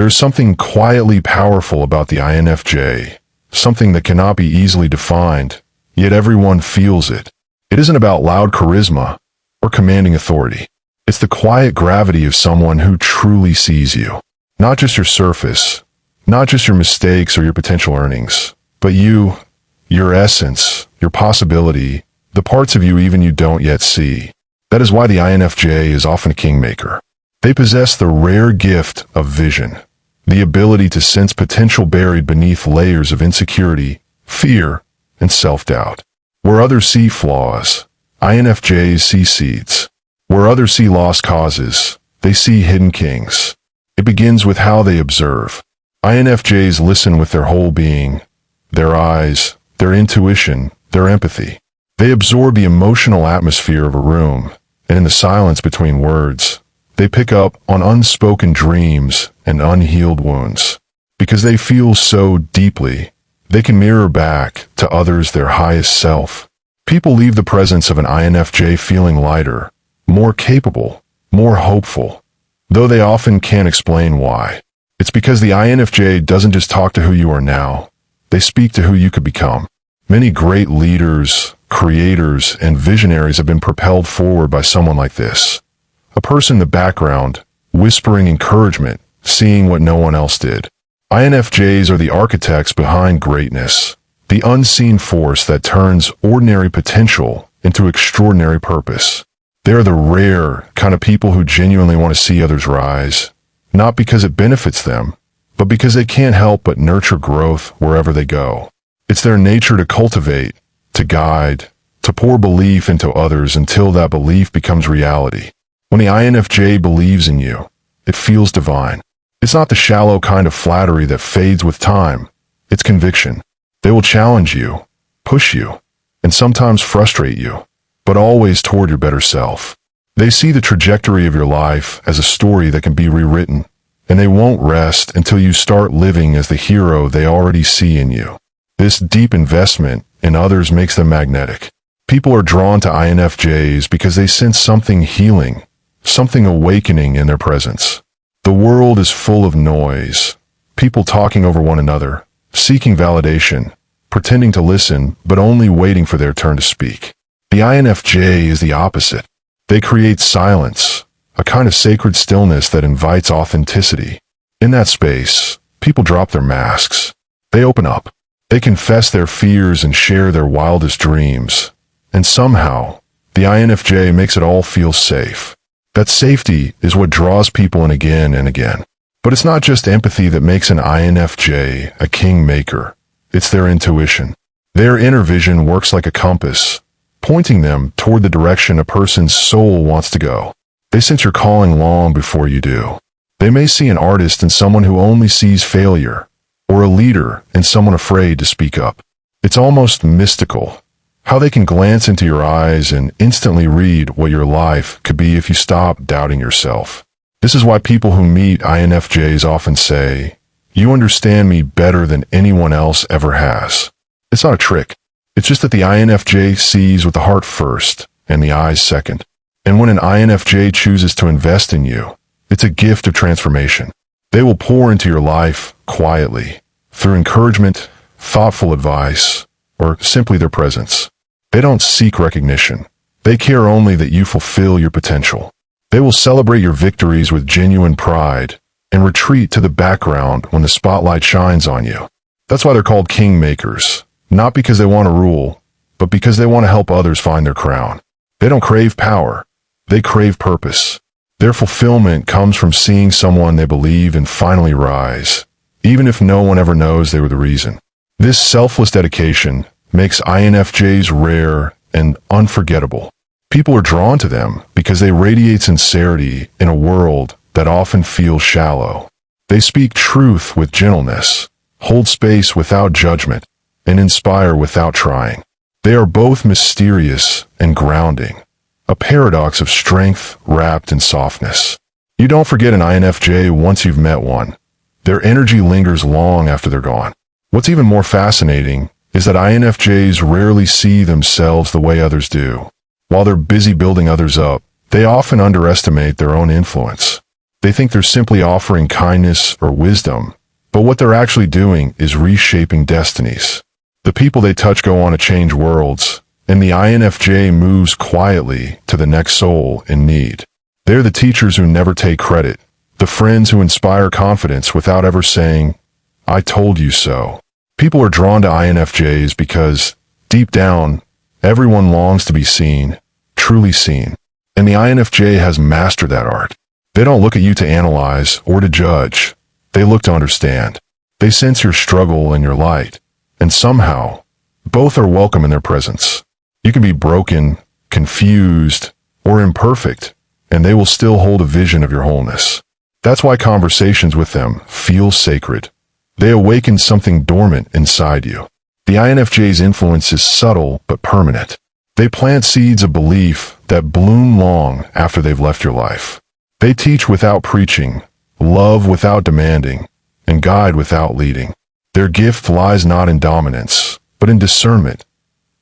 There is something quietly powerful about the INFJ, something that cannot be easily defined, yet everyone feels it. It isn't about loud charisma or commanding authority. It's the quiet gravity of someone who truly sees you. Not just your surface, not just your mistakes or your potential earnings, but you, your essence, your possibility, the parts of you even you don't yet see. That is why the INFJ is often a kingmaker. They possess the rare gift of vision, the ability to sense potential buried beneath layers of insecurity, fear, and self-doubt. Where others see flaws, INFJs see seeds. Where others see lost causes, they see hidden kings. It begins with how they observe. INFJs listen with their whole being, their eyes, their intuition, their empathy. They absorb the emotional atmosphere of a room, and in the silence between words, they pick up on unspoken dreams and unhealed wounds. Because they feel so deeply, they can mirror back to others their highest self. People leave the presence of an INFJ feeling lighter, more capable, more hopeful, though they often can't explain why. It's because the INFJ doesn't just talk to who you are now, they speak to who you could become. Many great leaders, creators, and visionaries have been propelled forward by someone like this. A person in the background, whispering encouragement, seeing what no one else did. INFJs are the architects behind greatness, the unseen force that turns ordinary potential into extraordinary purpose. They are the rare kind of people who genuinely want to see others rise, not because it benefits them, but because they can't help but nurture growth wherever they go. It's their nature to cultivate, to guide, to pour belief into others until that belief becomes reality. When the INFJ believes in you, it feels divine. It's not the shallow kind of flattery that fades with time. It's conviction. They will challenge you, push you, and sometimes frustrate you, but always toward your better self. They see the trajectory of your life as a story that can be rewritten, and they won't rest until you start living as the hero they already see in you. This deep investment in others makes them magnetic. People are drawn to INFJs because they sense something healing, something awakening in their presence. The world is full of noise, people talking over one another, seeking validation, pretending to listen, but only waiting for their turn to speak. The INFJ is the opposite. They create silence, a kind of sacred stillness that invites authenticity. In that space, people drop their masks. They open up. They confess their fears and share their wildest dreams. And somehow, the INFJ makes it all feel safe. That safety is what draws people in again and again. But it's not just empathy that makes an INFJ a kingmaker. It's their intuition. Their inner vision works like a compass, pointing them toward the direction a person's soul wants to go. They sense your calling long before you do. They may see an artist in someone who only sees failure, or a leader in someone afraid to speak up. It's almost mystical, how they can glance into your eyes and instantly read what your life could be if you stop doubting yourself. This is why people who meet INFJs often say, "You understand me better than anyone else ever has." It's not a trick. It's just that the INFJ sees with the heart first and the eyes second. And when an INFJ chooses to invest in you, it's a gift of transformation. They will pour into your life quietly, through encouragement, thoughtful advice, or simply their presence. They don't seek recognition. They care only that you fulfill your potential. They will celebrate your victories with genuine pride and retreat to the background when the spotlight shines on you. That's why they're called kingmakers, not because they want to rule, but because they want to help others find their crown. They don't crave power. They crave purpose. Their fulfillment comes from seeing someone they believe in finally rise, even if no one ever knows they were the reason. This selfless dedication makes INFJs rare and unforgettable. People are drawn to them because they radiate sincerity in a world that often feels shallow. They speak truth with gentleness, hold space without judgment, and inspire without trying. They are both mysterious and grounding, a paradox of strength wrapped in softness. You don't forget an INFJ once you've met one. Their energy lingers long after they're gone. What's even more fascinating is that INFJs rarely see themselves the way others do. While they're busy building others up, they often underestimate their own influence. They think they're simply offering kindness or wisdom, but what they're actually doing is reshaping destinies. The people they touch go on to change worlds, and the INFJ moves quietly to the next soul in need. They're the teachers who never take credit, the friends who inspire confidence without ever saying, "I told you so." People are drawn to INFJs because, deep down, everyone longs to be seen, truly seen. And the INFJ has mastered that art. They don't look at you to analyze or to judge. They look to understand. They sense your struggle and your light. And somehow, both are welcome in their presence. You can be broken, confused, or imperfect, and they will still hold a vision of your wholeness. That's why conversations with them feel sacred. They awaken something dormant inside you. The INFJ's influence is subtle but permanent. They plant seeds of belief that bloom long after they've left your life. They teach without preaching, love without demanding, and guide without leading. Their gift lies not in dominance, but in discernment,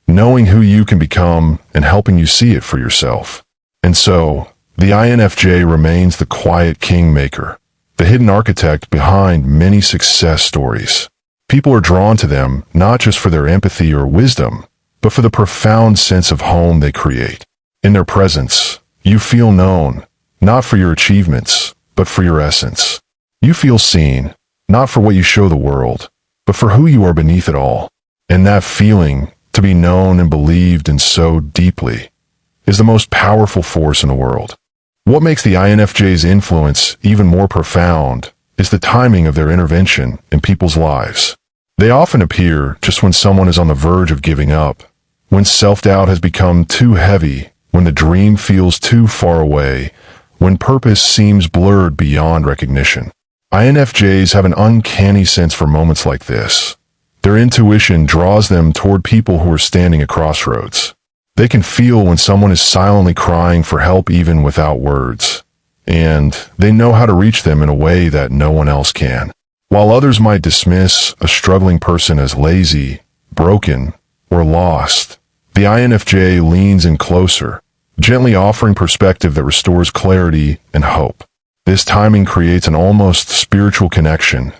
knowing who you can become and helping you see it for yourself. And so, the INFJ remains the quiet kingmaker, the hidden architect behind many success stories. People are drawn to them not just for their empathy or wisdom, but for the profound sense of home they create. In their presence, you feel known, not for your achievements, but for your essence. You feel seen, not for what you show the world, but for who you are beneath it all. And that feeling, to be known and believed in so deeply, is the most powerful force in the world. What makes the INFJ's influence even more profound is the timing of their intervention in people's lives. They often appear just when someone is on the verge of giving up, when self-doubt has become too heavy, when the dream feels too far away, when purpose seems blurred beyond recognition. INFJs have an uncanny sense for moments like this. Their intuition draws them toward people who are standing at crossroads. They can feel when someone is silently crying for help even without words, and they know how to reach them in a way that no one else can. While others might dismiss a struggling person as lazy, broken, or lost, the INFJ leans in closer, gently offering perspective that restores clarity and hope. This timing creates an almost spiritual connection,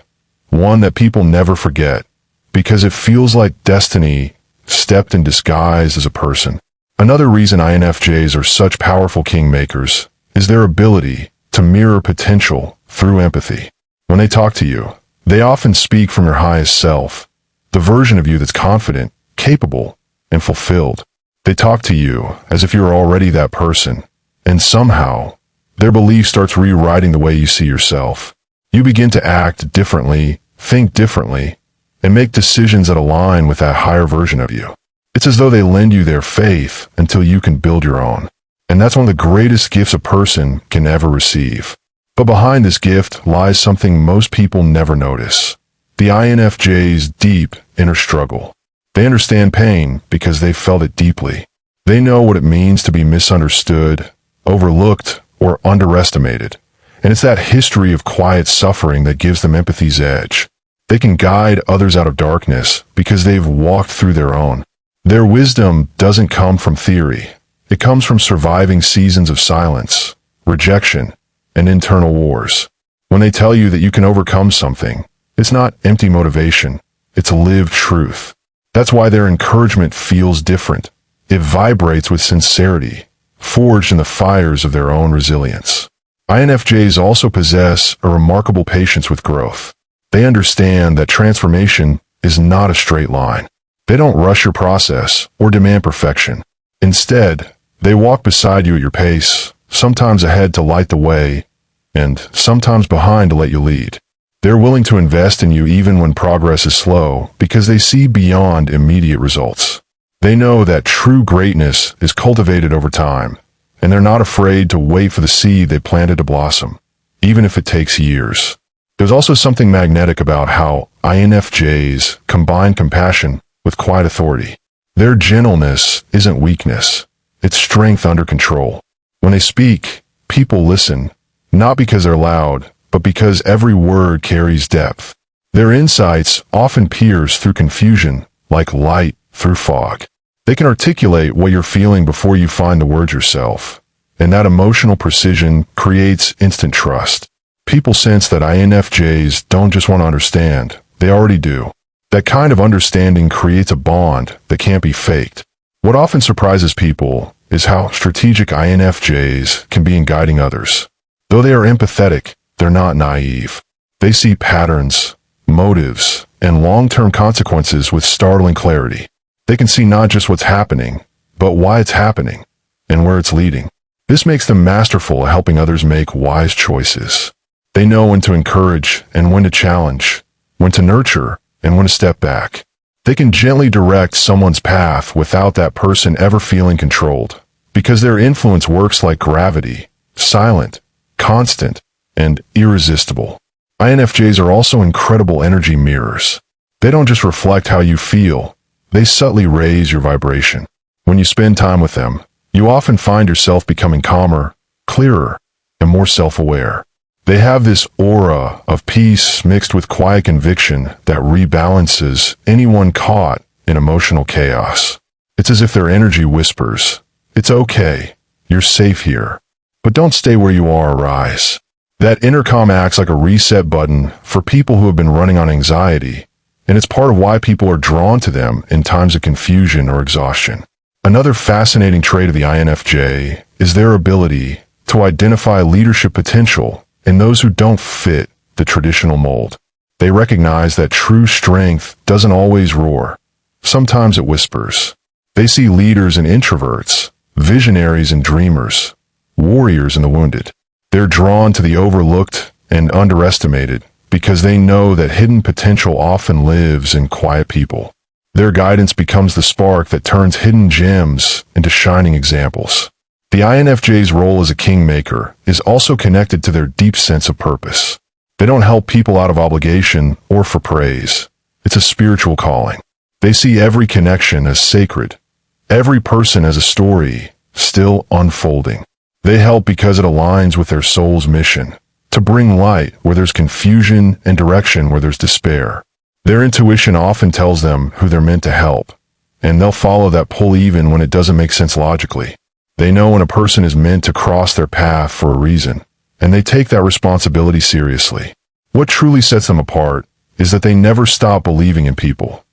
one that people never forget, because it feels like destiny stepped in disguise as a person. Another reason INFJs are such powerful kingmakers is their ability to mirror potential through empathy. When they talk to you, they often speak from your highest self, the version of you that's confident, capable, and fulfilled. They talk to you as if you're already that person, and somehow, their belief starts rewriting the way you see yourself. You begin to act differently, think differently, and make decisions that align with that higher version of you. It's as though they lend you their faith until you can build your own. And that's one of the greatest gifts a person can ever receive. But behind this gift lies something most people never notice: the INFJ's deep inner struggle. They understand pain because they've felt it deeply. They know what it means to be misunderstood, overlooked, or underestimated. And it's that history of quiet suffering that gives them empathy's edge. They can guide others out of darkness because they've walked through their own. Their wisdom doesn't come from theory. It comes from surviving seasons of silence, rejection, and internal wars. When they tell you that you can overcome something, it's not empty motivation, it's lived truth. That's why their encouragement feels different. It vibrates with sincerity, forged in the fires of their own resilience. INFJs also possess a remarkable patience with growth. They understand that transformation is not a straight line. They don't rush your process or demand perfection. Instead, they walk beside you at your pace, sometimes ahead to light the way, and sometimes behind to let you lead. They're willing to invest in you even when progress is slow because they see beyond immediate results. They know that true greatness is cultivated over time, and they're not afraid to wait for the seed they planted to blossom, even if it takes years. There's also something magnetic about how INFJs combine compassion with quiet authority. Their gentleness isn't weakness, it's strength under control. When they speak, people listen, not because they're loud, but because every word carries depth. Their insights often pierce through confusion, like light through fog. They can articulate what you're feeling before you find the words yourself, and that emotional precision creates instant trust. People sense that INFJs don't just want to understand, they already do. That kind of understanding creates a bond that can't be faked. What often surprises people is how strategic INFJs can be in guiding others. Though they are empathetic, they're not naive. They see patterns, motives, and long-term consequences with startling clarity. They can see not just what's happening, but why it's happening and where it's leading. This makes them masterful at helping others make wise choices. They know when to encourage and when to challenge, when to nurture and when to step back. They can gently direct someone's path without that person ever feeling controlled, because their influence works like gravity, silent, constant, and irresistible. INFJs are also incredible energy mirrors. They don't just reflect how you feel, they subtly raise your vibration. When you spend time with them, you often find yourself becoming calmer, clearer, and more self-aware. They have this aura of peace mixed with quiet conviction that rebalances anyone caught in emotional chaos. It's as if their energy whispers, "It's okay, you're safe here, but don't stay where you are, rise." That intercom acts like a reset button for people who have been running on anxiety, and it's part of why people are drawn to them in times of confusion or exhaustion. Another fascinating trait of the INFJ is their ability to identify leadership potential in those who don't fit the traditional mold. They recognize that true strength doesn't always roar. Sometimes it whispers. They see leaders in introverts, visionaries and dreamers, warriors in the wounded. They're drawn to the overlooked and underestimated because they know that hidden potential often lives in quiet people. Their guidance becomes the spark that turns hidden gems into shining examples. The INFJ's role as a kingmaker is also connected to their deep sense of purpose. They don't help people out of obligation or for praise. It's a spiritual calling. They see every connection as sacred, every person as a story still unfolding. They help because it aligns with their soul's mission, to bring light where there's confusion and direction where there's despair. Their intuition often tells them who they're meant to help, and they'll follow that pull even when it doesn't make sense logically. They know when a person is meant to cross their path for a reason, and they take that responsibility seriously. What truly sets them apart is that they never stop believing in people,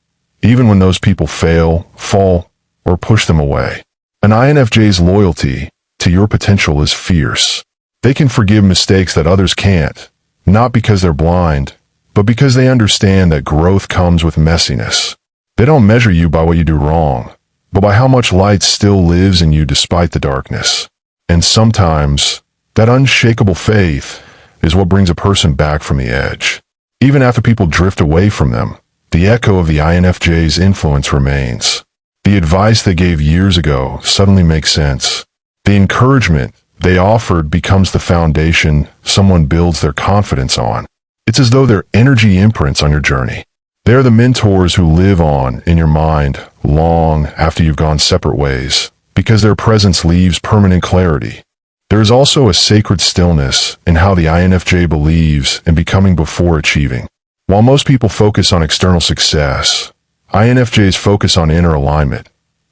even when those people fail, fall, or push them away. An INFJ's loyalty to your potential is fierce. They can forgive mistakes that others can't, not because they're blind, but because they understand that growth comes with messiness. They don't measure you by what you do wrong, but by how much light still lives in you despite the darkness. And sometimes, that unshakable faith is what brings a person back from the edge. Even after people drift away from them, the echo of the INFJ's influence remains. The advice they gave years ago suddenly makes sense. The encouragement they offered becomes the foundation someone builds their confidence on. It's as though their energy imprints on your journey. They are the mentors who live on in your mind long after you've gone separate ways, because their presence leaves permanent clarity. There is also a sacred stillness in how the INFJ believes in becoming before achieving. While most people focus on external success, INFJs focus on inner alignment,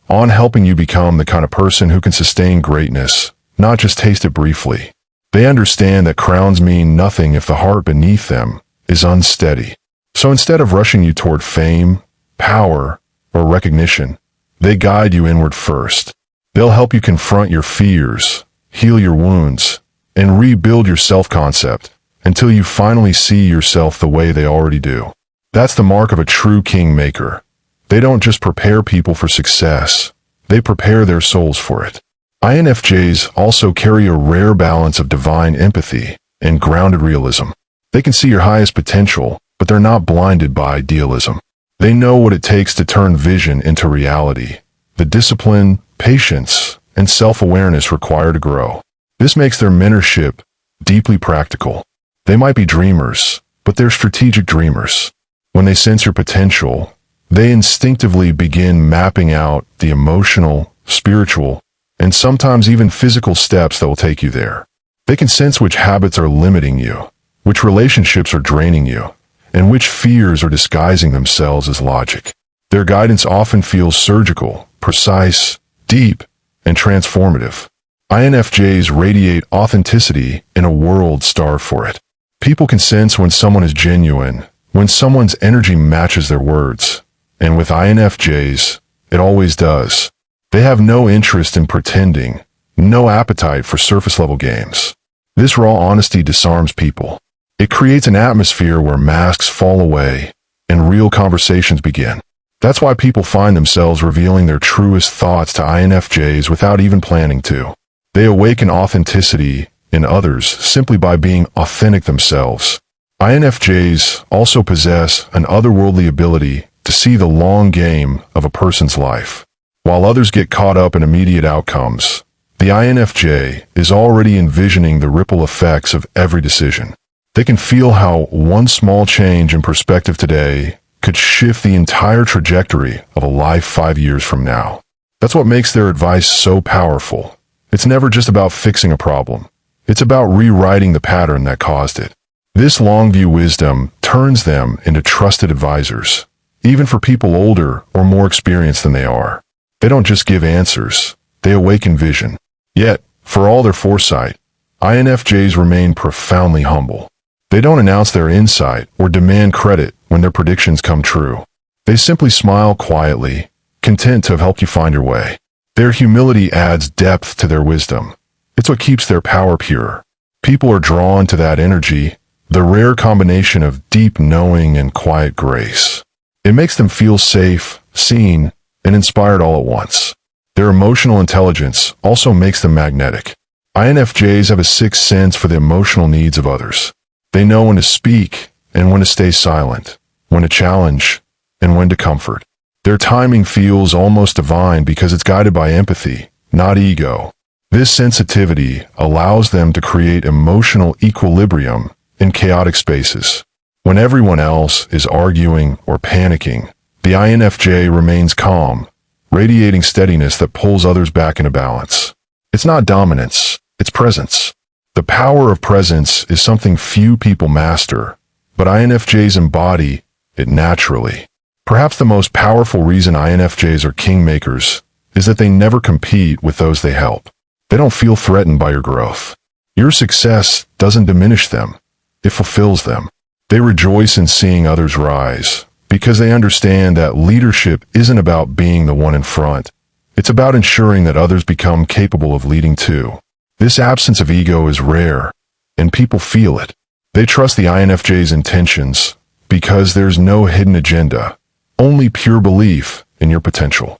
on helping you become the kind of person who can sustain greatness, not just taste it briefly. They understand that crowns mean nothing if the heart beneath them is unsteady. So instead of rushing you toward fame, power, or recognition, they guide you inward first. They'll help you confront your fears, heal your wounds, and rebuild your self-concept until you finally see yourself the way they already do. That's the mark of a true kingmaker. They don't just prepare people for success, they prepare their souls for it. INFJs also carry a rare balance of divine empathy and grounded realism. They can see your highest potential, but they're not blinded by idealism. They know what it takes to turn vision into reality, the discipline, patience, and self-awareness required to grow. This makes their mentorship deeply practical. They might be dreamers, but they're strategic dreamers. When they sense your potential, they instinctively begin mapping out the emotional, spiritual, and sometimes even physical steps that will take you there. They can sense which habits are limiting you, which relationships are draining you, and which fears are disguising themselves as logic. Their guidance often feels surgical, precise, deep, and transformative. INFJs radiate authenticity in a world starved for it. People can sense when someone is genuine, when someone's energy matches their words. And with INFJs, it always does. They have no interest in pretending, no appetite for surface-level games. This raw honesty disarms people. It creates an atmosphere where masks fall away and real conversations begin. That's why people find themselves revealing their truest thoughts to INFJs without even planning to. They awaken authenticity in others simply by being authentic themselves. INFJs also possess an otherworldly ability to see the long game of a person's life. While others get caught up in immediate outcomes, the INFJ is already envisioning the ripple effects of every decision. They can feel how one small change in perspective today could shift the entire trajectory of a life 5 years from now. That's what makes their advice so powerful. It's never just about fixing a problem. It's about rewriting the pattern that caused it. This long-view wisdom turns them into trusted advisors, even for people older or more experienced than they are. They don't just give answers, they awaken vision. Yet, for all their foresight, INFJs remain profoundly humble. They don't announce their insight or demand credit when their predictions come true. They simply smile quietly, content to have helped you find your way. Their humility adds depth to their wisdom. It's what keeps their power pure. People are drawn to that energy, the rare combination of deep knowing and quiet grace. It makes them feel safe, seen, and inspired all at once. Their emotional intelligence also makes them magnetic. INFJs have a sixth sense for the emotional needs of others. They know when to speak and when to stay silent, when to challenge and when to comfort. Their timing feels almost divine because it's guided by empathy, not ego. This sensitivity allows them to create emotional equilibrium in chaotic spaces. When everyone else is arguing or panicking, the INFJ remains calm, radiating steadiness that pulls others back into balance. It's not dominance, it's presence. The power of presence is something few people master, but INFJs embody it naturally. Perhaps the most powerful reason INFJs are kingmakers is that they never compete with those they help. They don't feel threatened by your growth. Your success doesn't diminish them, it fulfills them. They rejoice in seeing others rise, because they understand that leadership isn't about being the one in front. It's about ensuring that others become capable of leading too. This absence of ego is rare, and people feel it. They trust the INFJ's intentions because there's no hidden agenda, only pure belief in your potential.